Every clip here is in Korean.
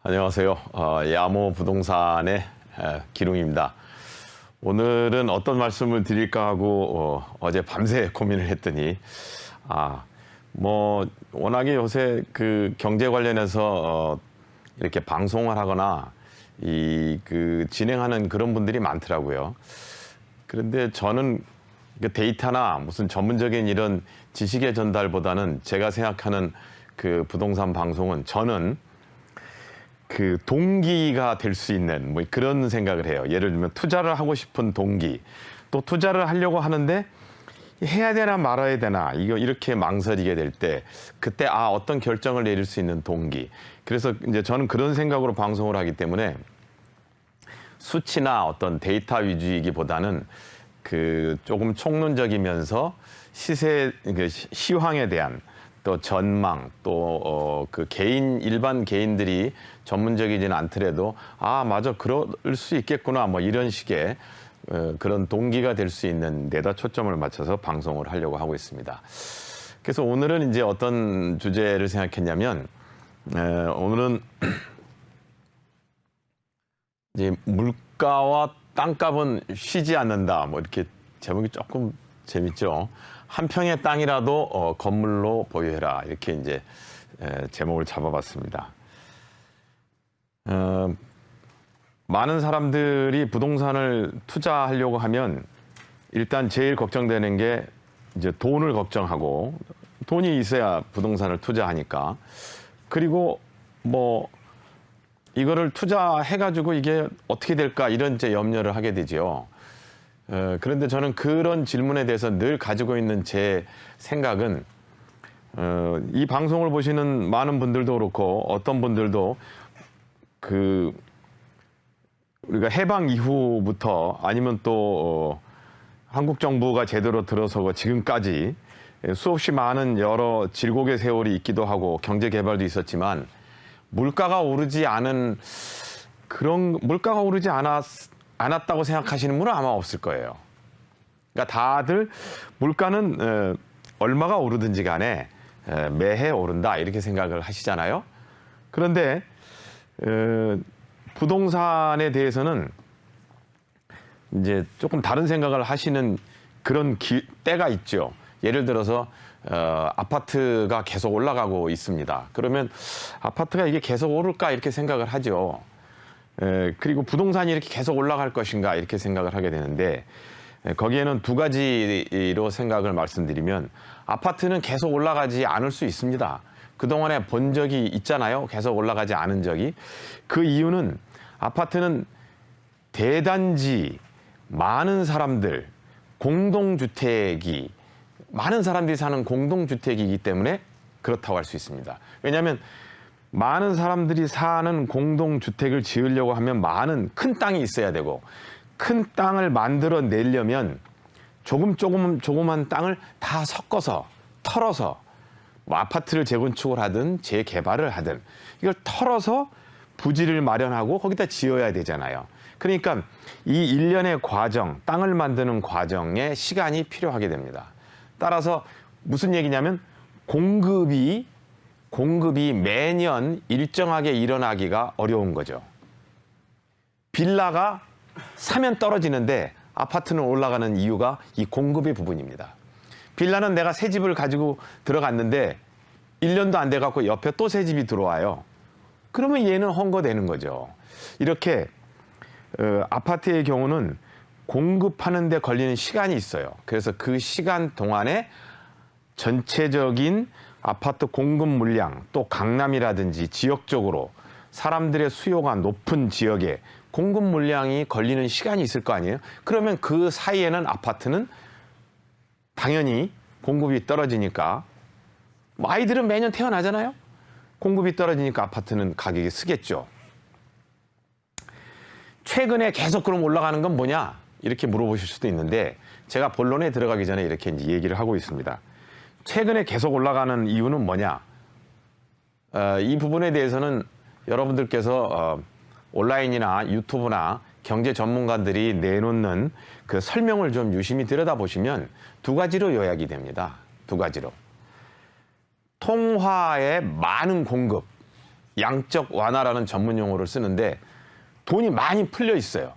안녕하세요. 야모 부동산의 기룡입니다. 오늘은 어떤 말씀을 드릴까 하고 어제 밤새 고민을 했더니 워낙에 요새 그 경제 관련해서 이렇게 방송을 하거나 진행하는 그런 분들이 많더라고요. 그런데 저는 그 데이터나 무슨 전문적인 이런 지식의 전달보다는 제가 생각하는 그 부동산 방송은 저는 그 동기가 될 수 있는 그런 생각을 해요. 예를 들면 투자를 하고 싶은 동기, 또 투자를 하려고 하는데 해야 되나 말아야 되나 이렇게 망설이게 될 때 그때 어떤 결정을 내릴 수 있는 동기. 그래서 이제 저는 그런 생각으로 방송을 하기 때문에 수치나 어떤 데이터 위주이기보다는 그 조금 총론적이면서 시황에 대한 또 전망, 또 그 일반 개인들이 전문적이지는 않더라도 맞아 그럴 수 있겠구나 이런 식의 그런 동기가 될 수 있는 데다 초점을 맞춰서 방송을 하려고 하고 있습니다. 그래서 오늘은 이제 어떤 주제를 생각했냐면 오늘은 이제 물가와 땅값은 쉬지 않는다. 이렇게 제목이 조금 재밌죠. 한 평의 땅이라도 건물로 보유해라. 이렇게 이제 제목을 잡아봤습니다. 많은 사람들이 부동산을 투자하려고 하면 일단 제일 걱정되는 게 이제 돈을 걱정하고 돈이 있어야 부동산을 투자하니까 그리고 이거를 투자해가지고 이게 어떻게 될까 이런 이제 염려를 하게 되죠. 그런데 저는 그런 질문에 대해서 늘 가지고 있는 제 생각은 이 방송을 보시는 많은 분들도 그렇고 어떤 분들도 우리가 해방 이후부터 아니면 또 한국 정부가 제대로 들어서고 지금까지 수없이 많은 여러 질곡의 세월이 있기도 하고 경제 개발도 있었지만 물가가 오르지 않았다고 생각하시는 분은 아마 없을 거예요. 그러니까 다들 물가는 얼마가 오르든지 간에 매해 오른다 이렇게 생각을 하시잖아요. 그런데 부동산에 대해서는 이제 조금 다른 생각을 하시는 그런 때가 있죠. 예를 들어서 아파트가 계속 올라가고 있습니다. 그러면 아파트가 이게 계속 오를까 이렇게 생각을 하죠. 그리고 부동산이 이렇게 계속 올라갈 것인가 이렇게 생각을 하게 되는데 거기에는 두 가지로 생각을 말씀드리면 아파트는 계속 올라가지 않을 수 있습니다. 그동안에 본 적이 있잖아요. 계속 올라가지 않은 적이. 그 이유는 아파트는 대단지, 많은 사람들, 많은 사람들이 사는 공동주택이기 때문에 그렇다고 할 수 있습니다. 왜냐하면 많은 사람들이 사는 공동주택을 지으려고 하면 큰 땅이 있어야 되고 큰 땅을 만들어내려면 조그만 땅을 다 섞어서 털어서 아파트를 재건축을 하든 재개발을 하든 이걸 털어서 부지를 마련하고 거기다 지어야 되잖아요. 그러니까 이 일련의 과정, 땅을 만드는 과정에 시간이 필요하게 됩니다. 따라서 무슨 얘기냐면 공급이 매년 일정하게 일어나기가 어려운 거죠. 빌라가 사면 떨어지는데 아파트는 올라가는 이유가 이 공급의 부분입니다. 빌라는 내가 새 집을 가지고 들어갔는데 1년도 안 돼갖고 옆에 또 새 집이 들어와요. 그러면 얘는 헝거되는 거죠. 이렇게 아파트의 경우는 공급하는 데 걸리는 시간이 있어요. 그래서 그 시간 동안에 전체적인 아파트 공급 물량, 또 강남이라든지 지역적으로 사람들의 수요가 높은 지역에 공급 물량이 걸리는 시간이 있을 거 아니에요? 그러면 그 사이에는 아파트는 당연히 공급이 떨어지니까 아이들은 매년 태어나잖아요? 공급이 떨어지니까 아파트는 가격이 쓰겠죠. 최근에 계속 그럼 올라가는 건 뭐냐? 이렇게 물어보실 수도 있는데 제가 본론에 들어가기 전에 이렇게 이제 얘기를 하고 있습니다. 최근에 계속 올라가는 이유는 뭐냐? 이 부분에 대해서는 여러분들께서 온라인이나 유튜브나 경제 전문가들이 내놓는 그 설명을 좀 유심히 들여다보시면 두 가지로 요약이 됩니다. 두 가지로. 통화의 많은 공급, 양적 완화라는 전문 용어를 쓰는데 돈이 많이 풀려 있어요.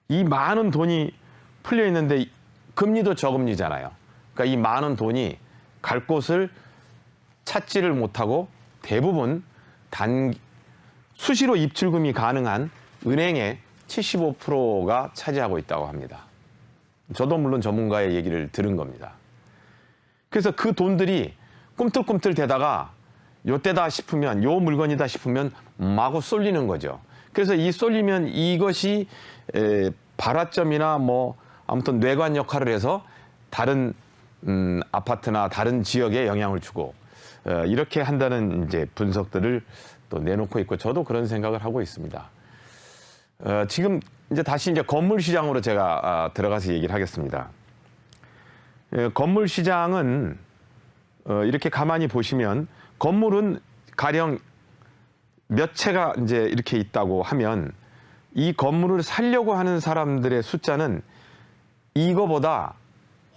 이 많은 돈이 풀려 있는데 금리도 저금리잖아요. 그러니까 이 많은 돈이 갈 곳을 찾지를 못하고 대부분 수시로 입출금이 가능한 은행의 75%가 차지하고 있다고 합니다. 저도 물론 전문가의 얘기를 들은 겁니다. 그래서 그 돈들이 꿈틀꿈틀 대다가 요때다 싶으면, 요 물건이다 싶으면 마구 쏠리는 거죠. 그래서 이 쏠리면 이것이 발화점이나 뭐 아무튼 뇌관 역할을 해서 다른 아파트나 다른 지역에 영향을 주고 이렇게 한다는 이제 분석들을 또 내놓고 있고, 저도 그런 생각을 하고 있습니다. 지금 이제 다시 이제 건물 시장으로 제가 들어가서 얘기를 하겠습니다. 건물 시장은 이렇게 가만히 보시면 건물은 가령 몇 채가 이제 이렇게 있다고 하면 이 건물을 사려고 하는 사람들의 숫자는 이거보다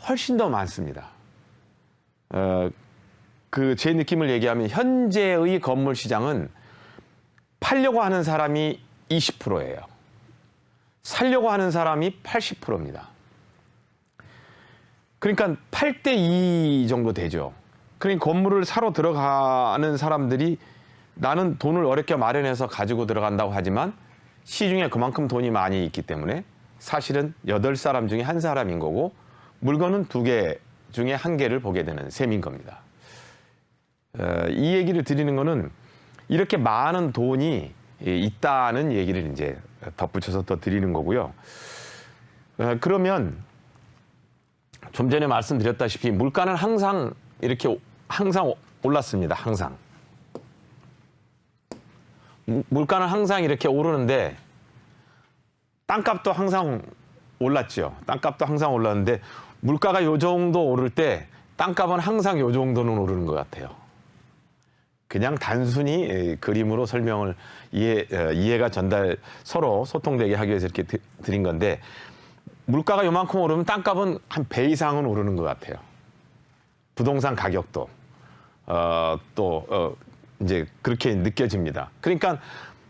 훨씬 더 많습니다. 제 느낌을 얘기하면 현재의 건물 시장은 팔려고 하는 사람이 20%예요. 살려고 하는 사람이 80%입니다. 그러니까 8대 2 정도 되죠. 그러니까 건물을 사러 들어가는 사람들이 나는 돈을 어렵게 마련해서 가지고 들어간다고 하지만 시중에 그만큼 돈이 많이 있기 때문에 사실은 8사람 중에 1사람인 거고 물건은 2개 중에 1개를 보게 되는 셈인 겁니다. 이 얘기를 드리는 거는 이렇게 많은 돈이 있다는 얘기를 이제 덧붙여서 더 드리는 거고요. 그러면 좀 전에 말씀드렸다시피 물가는 항상 올랐습니다. 항상. 물가는 항상 이렇게 오르는데 땅값도 항상 올랐죠. 땅값도 항상 올랐는데 물가가 요 정도 오를 때 땅값은 항상 요 정도는 오르는 것 같아요. 그냥 단순히 그림으로 설명을 이해가 서로 소통되게 하기 위해서 이렇게 드린 건데 물가가 요만큼 오르면 땅값은 한 배 이상은 오르는 것 같아요. 부동산 가격도 이제 그렇게 느껴집니다. 그러니까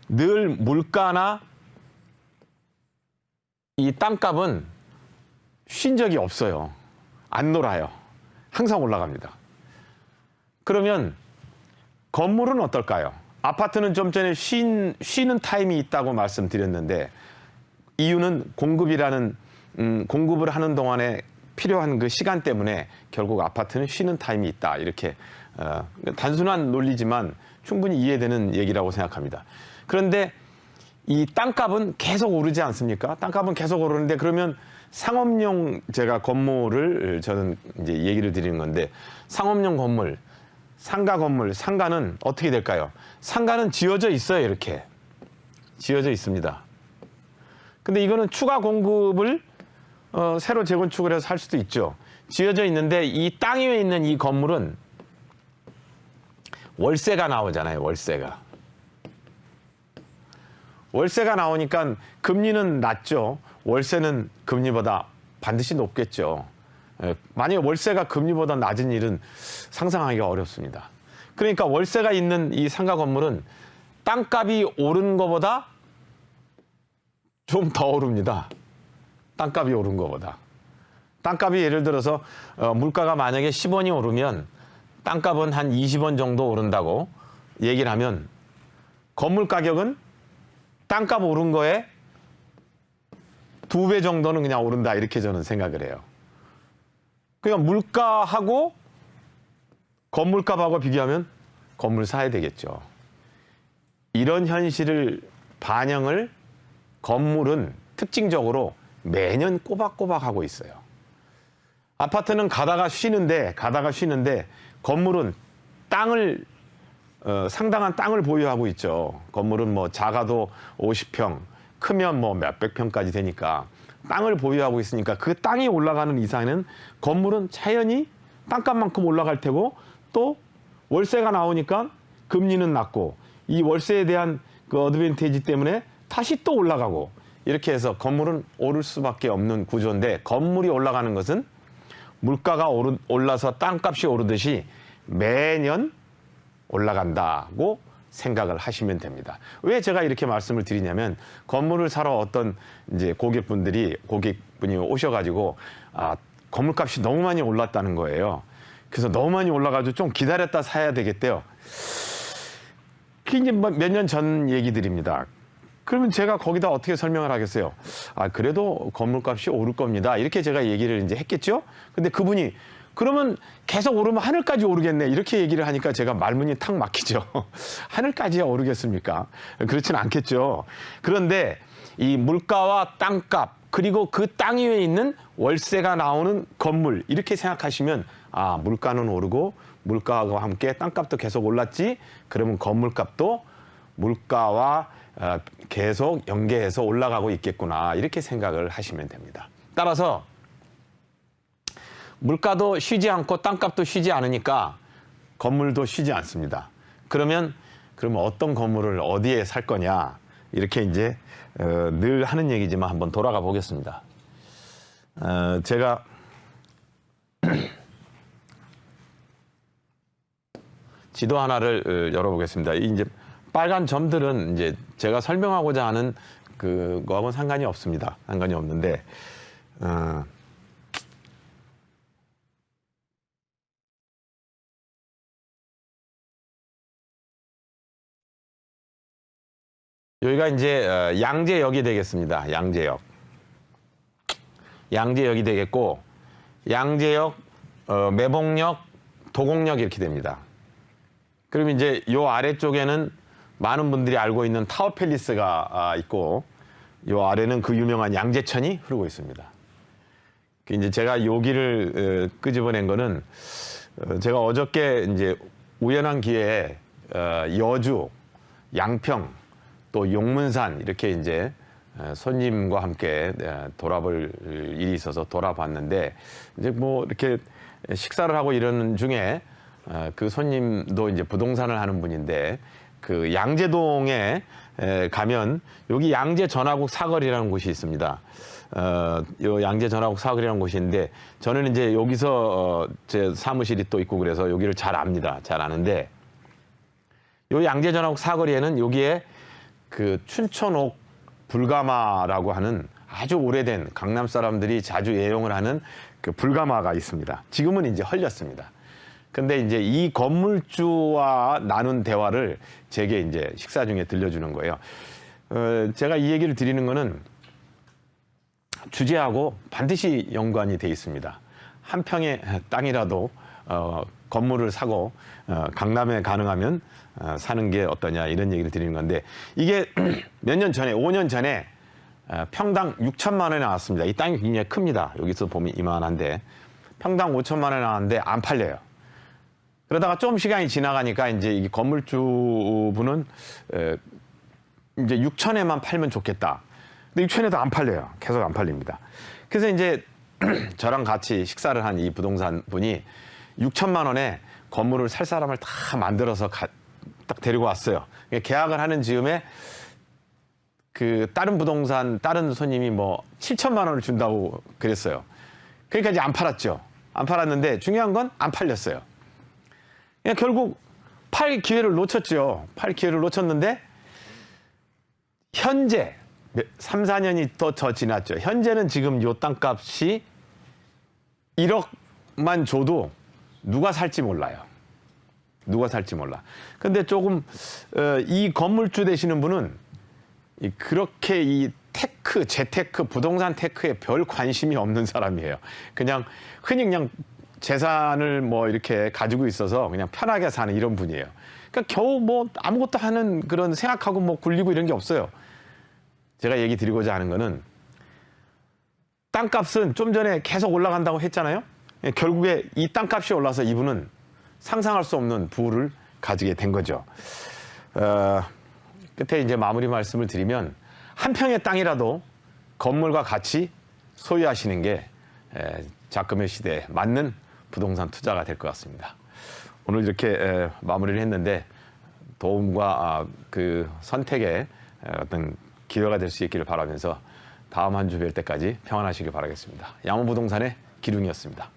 늘 물가나 이 땅값은 쉰 적이 없어요. 안 놀아요. 항상 올라갑니다. 그러면 건물은 어떨까요? 아파트는 좀 전에 쉬는 타임이 있다고 말씀드렸는데 이유는 공급을 하는 동안에 필요한 그 시간 때문에 결국 아파트는 쉬는 타임이 있다. 이렇게 단순한 논리지만 충분히 이해되는 얘기라고 생각합니다. 그런데 이 땅값은 계속 오르지 않습니까? 땅값은 계속 오르는데 그러면 상업용 제가 건물을 저는 이제 얘기를 드리는 건데 상업용 건물, 상가 건물, 상가는 어떻게 될까요? 상가는 지어져 있어요. 이렇게 지어져 있습니다. 근데 이거는 추가 공급을 새로 재건축을 해서 할 수도 있죠. 지어져 있는데 이 땅 위에 있는 이 건물은 월세가 나오잖아요. 월세가 나오니까 금리는 낮죠. 월세는 금리보다 반드시 높겠죠. 만약에 월세가 금리보다 낮은 일은 상상하기가 어렵습니다. 그러니까 월세가 있는 이 상가 건물은 땅값이 오른 것보다 좀 더 오릅니다. 땅값이 오른 것보다. 땅값이 예를 들어서 물가가 만약에 10원이 오르면 땅값은 한 20원 정도 오른다고 얘기를 하면 건물 가격은 땅값 오른 거에 2배 정도는 그냥 오른다 이렇게 저는 생각을 해요. 그러니까 물가하고 건물값하고 비교하면 건물 사야 되겠죠. 이런 현실을 반영을 건물은 특징적으로 매년 꼬박꼬박 하고 있어요. 아파트는 가다가 쉬는데 건물은 상당한 땅을 보유하고 있죠. 건물은 뭐 작아도 50평, 크면 뭐 몇백 평까지 되니까 땅을 보유하고 있으니까 그 땅이 올라가는 이상은 건물은 자연히 땅값만큼 올라갈 테고 또 월세가 나오니까 금리는 낮고 이 월세에 대한 그 어드밴티지 때문에 다시 또 올라가고 이렇게 해서 건물은 오를 수밖에 없는 구조인데 건물이 올라가는 것은 물가가 올라서 땅값이 오르듯이 매년 올라간다고 생각을 하시면 됩니다. 왜 제가 이렇게 말씀을 드리냐면 건물을 사러 어떤 이제 고객분이 오셔가지고 건물값이 너무 많이 올랐다는 거예요. 그래서 너무 많이 올라가지고 좀 기다렸다 사야 되겠대요. 그게 이제 몇 년 전 얘기들입니다. 그러면 제가 거기다 어떻게 설명을 하겠어요? 그래도 건물값이 오를 겁니다. 이렇게 제가 얘기를 이제 했겠죠? 근데 그분이 그러면 계속 오르면 하늘까지 오르겠네. 이렇게 얘기를 하니까 제가 말문이 탁 막히죠. 하늘까지야 오르겠습니까? 그렇지는 않겠죠. 그런데 이 물가와 땅값, 그리고 그 땅 위에 있는 월세가 나오는 건물, 이렇게 생각하시면 물가는 오르고 물가와 함께 땅값도 계속 올랐지. 그러면 건물값도 물가와 계속 연계해서 올라가고 있겠구나. 이렇게 생각을 하시면 됩니다. 따라서 물가도 쉬지 않고 땅값도 쉬지 않으니까 건물도 쉬지 않습니다. 그러면 어떤 건물을 어디에 살 거냐, 이렇게 이제 늘 하는 얘기지만 한번 돌아가 보겠습니다. 제가 지도 하나를 열어보겠습니다. 이제 빨간 점들은 이제 제가 설명하고자 하는 그거하고는 상관이 없습니다. 상관이 없는데, 여기가 이제 양재역이 되겠습니다. 양재역이 되겠고, 양재역, 매봉역, 도곡역 이렇게 됩니다. 그럼 이제 요 아래쪽에는 많은 분들이 알고 있는 타워팰리스가 있고, 요 아래는 그 유명한 양재천이 흐르고 있습니다. 이제 제가 여기를 끄집어낸 거는 제가 어저께 이제 우연한 기회에 여주, 양평, 또 용문산 이렇게 이제 손님과 함께 돌아볼 일이 있어서 돌아봤는데, 이제 뭐 이렇게 식사를 하고 이러는 중에 그 손님도 이제 부동산을 하는 분인데, 그 양재동에 가면 여기 양재 전화국 사거리라는 곳이 있습니다. 요 양재 전화국 사거리라는 곳이 있는데, 저는 이제 여기서 제 사무실이 또 있고 그래서 여기를 잘 압니다. 잘 아는데, 요 양재 전화국 사거리에는 여기에 그 춘천옥 불가마라고 하는 아주 오래된 강남 사람들이 자주 애용을 하는 그 불가마가 있습니다. 지금은 이제 헐렸습니다. 근데 이제 이 건물주와 나눈 대화를 제게 이제 식사 중에 들려주는 거예요. 제가 이 얘기를 드리는 거는 주제하고 반드시 연관이 돼 있습니다. 한 평의 땅이라도 건물을 사고 강남에 가능하면 사는 게 어떠냐, 이런 얘기를 드리는 건데, 이게 몇 년 전에, 5년 전에 평당 6천만 원에 나왔습니다. 이 땅이 굉장히 큽니다. 여기서 보면 이만한데 평당 5천만 원에 나왔는데 안 팔려요. 그러다가 좀 시간이 지나가니까 이제 이 건물주분은 이제 6천에만 팔면 좋겠다. 근데 6천에도 안 팔려요. 계속 안 팔립니다. 그래서 이제 저랑 같이 식사를 한 이 부동산 분이 6천만 원에 건물을 살 사람을 다 만들어서 딱 데리고 왔어요. 계약을 하는 즈음에 그 다른 손님이 뭐 7천만 원을 준다고 그랬어요. 그러니까 이제 안 팔았죠. 안 팔았는데 중요한 건 안 팔렸어요. 그러니까 결국 팔 기회를 놓쳤죠. 팔 기회를 놓쳤는데 현재 3, 4년이 더 지났죠. 현재는 지금 요 땅값이 1억만 줘도 누가 살지 몰라요. 누가 살지 몰라. 근데 조금 이 건물주 되시는 분은 그렇게 이 재테크, 부동산 테크에 별 관심이 없는 사람이에요. 흔히 그냥 재산을 뭐 이렇게 가지고 있어서 그냥 편하게 사는 이런 분이에요. 그러니까 겨우 뭐 아무것도 하는 그런 생각하고 뭐 굴리고 이런 게 없어요. 제가 얘기 드리고자 하는 거는 땅값은 좀 전에 계속 올라간다고 했잖아요. 결국에 이 땅값이 올라서 이분은 상상할 수 없는 부를 가지게 된 거죠. 끝에 이제 마무리 말씀을 드리면, 한 평의 땅이라도 건물과 같이 소유하시는 게 작금의 시대에 맞는 부동산 투자가 될 것 같습니다. 오늘 이렇게 마무리를 했는데 도움과 그 선택에 어떤 기회가 될 수 있기를 바라면서 다음 한 주 뵐 때까지 평안하시길 바라겠습니다. 양호부동산의 기룡이었습니다.